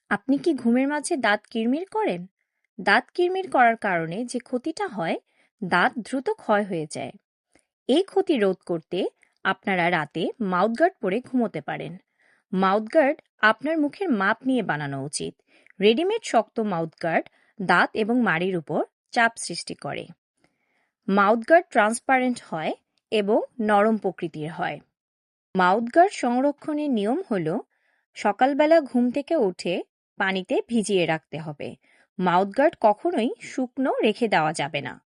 আপনি কি ঘুমের মাঝে দাঁত কিরমির করেন? দাঁত কিরমির করার কারণে যে ক্ষতিটা হয়, দাঁত দ্রুত ক্ষয় হয়ে যায়। এই ক্ষতি রোধ করতে আপনারা রাতে মাউথগার্ড পরে ঘুমোতে পারেন। মাউথগার্ড আপনার মুখের মাপ নিয়ে বানানো উচিত। রেডিমেড শক্ত মাউথগার্ড দাঁত এবং মাড়ির উপর চাপ সৃষ্টি করে। মাউথগার্ড ট্রান্সপারেন্ট হয় এবং নরম প্রকৃতির হয়। মাউথগার্ড সংরক্ষণের নিয়ম হল, সকালবেলা ঘুম থেকে উঠে পানিতে ভিজিয়ে রাখতে হবে। মাউথগার্ড কখনোই শুকনো রেখে দেওয়া যাবে না।